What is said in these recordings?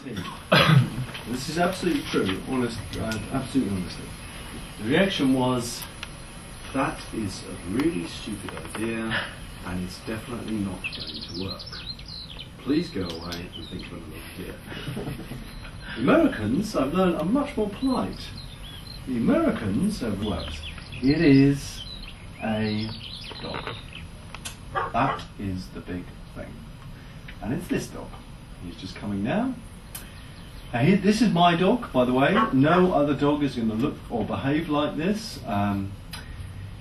team. This is absolutely true, absolutely honestly. The reaction was, that is a really stupid idea, and it's definitely not going to work. Please go away and think of another idea. The Americans, I've learned, are much more polite. The Americans have worked. It is a dog. That is the big thing. And it's this dog. He's just coming now. This is my dog, by the way. No other dog is going to look or behave like this.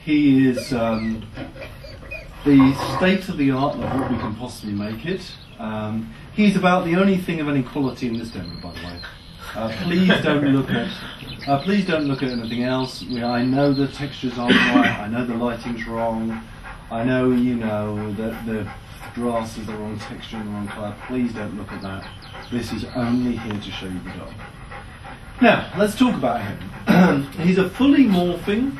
He is the state of the art of what we can possibly make it. He's about the only thing of any quality in this demo, by the way. Please don't look at anything else. I know the textures aren't right. I know the lighting's wrong. I know that the grass is the wrong texture and the wrong colour. Please don't look at that. This is only here to show you the dog. Now, let's talk about him. He's a fully morphing,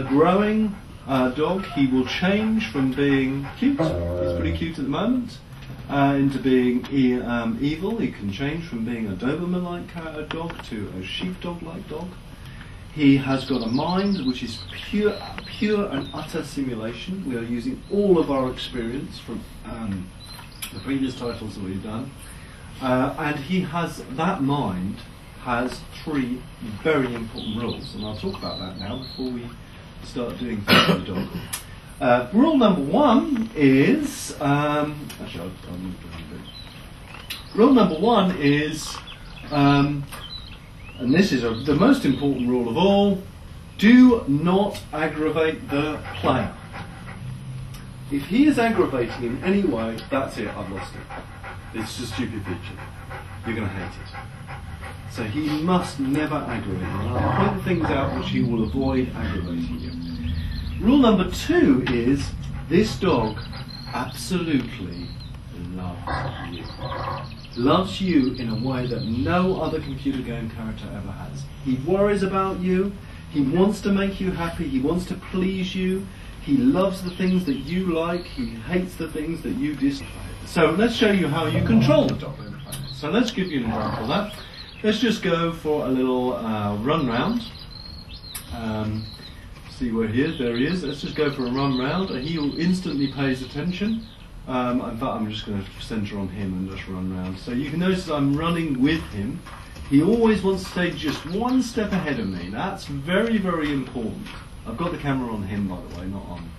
growing dog. He will change from being cute, he's pretty cute at the moment, into being evil. He can change from being a Doberman-like dog to a sheepdog-like dog. He has got a mind which is pure and utter simulation. We are using all of our experience from the previous titles that we've done. And that mind has 3 very important rules, and I'll talk about that now before we start doing things with the dog. Rule number 1 is rule number 1 is, and this is the most important rule of all: do not aggravate the player. If he is aggravating in any way, that's it, I've lost it. It's a stupid feature. You're going to hate it. So he must never aggravate you. I'll point things out which he will avoid aggravating you. Rule number 2 is, this dog absolutely loves you. Loves you in a way that no other computer game character ever has. He worries about you. He wants to make you happy. He wants to please you. He loves the things that you like. He hates the things that you dislike. So let's show you how you control the dog. So let's give you an example of that. Let's just go for a little run round. See where he is. There he is. Let's just go for a run round. He instantly pays attention. In fact, I'm just going to centre on him and just run round. So you can notice I'm running with him. He always wants to stay just one step ahead of me. That's very, very important. I've got the camera on him, by the way, not on.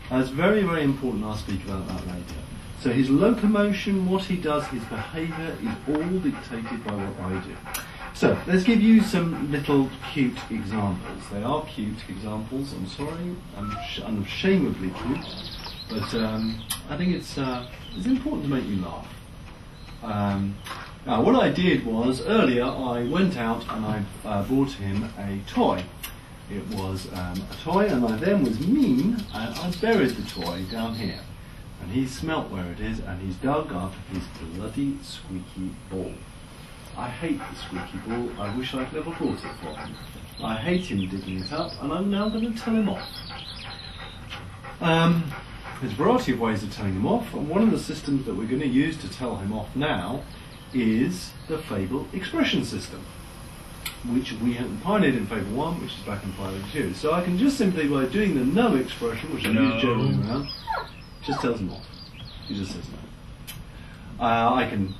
That's very, very important. I'll speak about that later. So his locomotion, what he does, his behaviour is all dictated by what I do. So let's give you some little cute examples. They are cute examples. I'm sorry, unashamedly cute, but I think it's important to make you laugh. Now, what I did was, earlier I went out and I bought him a toy. It was a toy, and I then was mean and I buried the toy down here. And he smelt where it is, and he's dug up his bloody squeaky ball. I hate the squeaky ball. I wish I'd never bought it for him. I hate him digging it up, and I'm now going to tell him off. There's a variety of ways of telling him off, and one of the systems that we're going to use to tell him off now is the Fable expression system, which we have pioneered in Fable 1, which is back in Fable 2. So I can just simply, by doing the no expression, which I use generally around, just tells him off. He just says no. I can,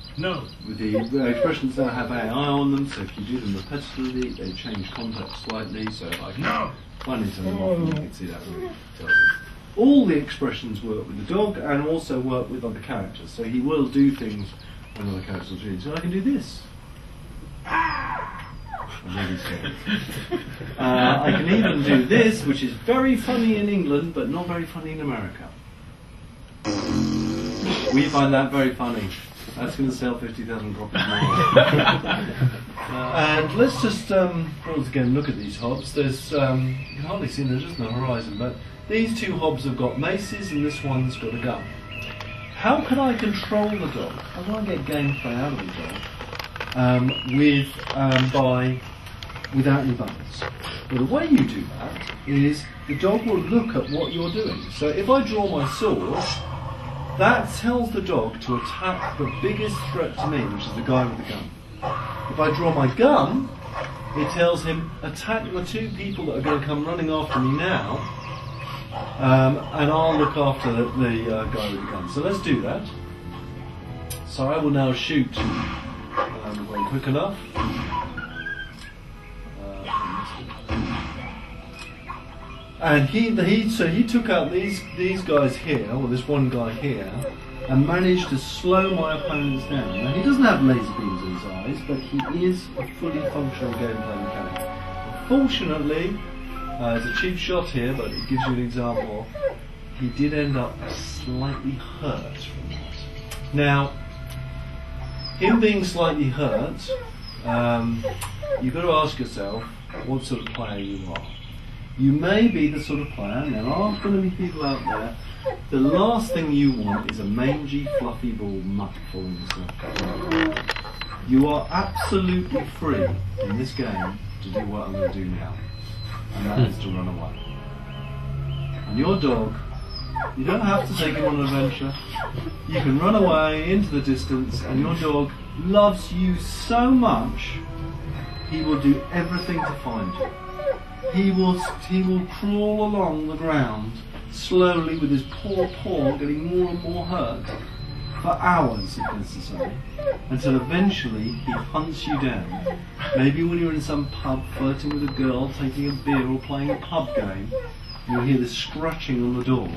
with the expressions that have AI on them, so if you do them repetitively, they change context slightly, so I can finally tell them off, and you can see that really tells them. All the expressions work with the dog, and also work with other characters, so he will do things when other characters will do. So I can do this. I'm really scared. I can even do this, which is very funny in England, but not very funny in America. We find that very funny. That's going to sell 50,000 copies more. And let's just, once again, look at these hobs. There's, you can hardly see them, they're just on the horizon, but these 2 hobs have got maces and this one's got a gun. How can I control the dog? How do I get gameplay out of the dog? Without any buttons. Well, the way you do that is the dog will look at what you're doing. So if I draw my sword, that tells the dog to attack the biggest threat to me, which is the guy with the gun. If I draw my gun, it tells him, attack the two people that are going to come running after me now, and I'll look after the guy with the gun. So let's do that. So I will now shoot well, quick enough. And he took out these guys here, or this one guy here, and managed to slow my opponents down. Now he doesn't have laser beams in his eyes, but he is a fully functional gameplay mechanic. Unfortunately, it's a cheap shot here, but it gives you an example. He did end up slightly hurt from that. Now, him being slightly hurt, you've got to ask yourself what sort of player you are. You may be the sort of player, and there are going to be people out there, the last thing you want is a mangy, fluffy ball mutt falling yourself. You are absolutely free in this game to do what I'm going to do now, and that is to run away. And your dog, you don't have to take him on an adventure. You can run away into the distance, and your dog loves you so much, he will do everything to find you. He will crawl along the ground slowly with his poor paw getting more and more hurt for hours if necessary, until eventually he hunts you down. Maybe when you're in some pub flirting with a girl, taking a beer or playing a pub game, you'll hear this scratching on the door.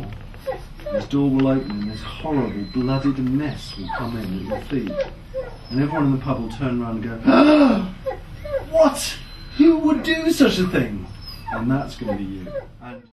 This door will open and this horrible blooded mess will come in at your feet. And everyone in the pub will turn around and go, "Ah! What? Who would do such a thing?" And that's going to be you. And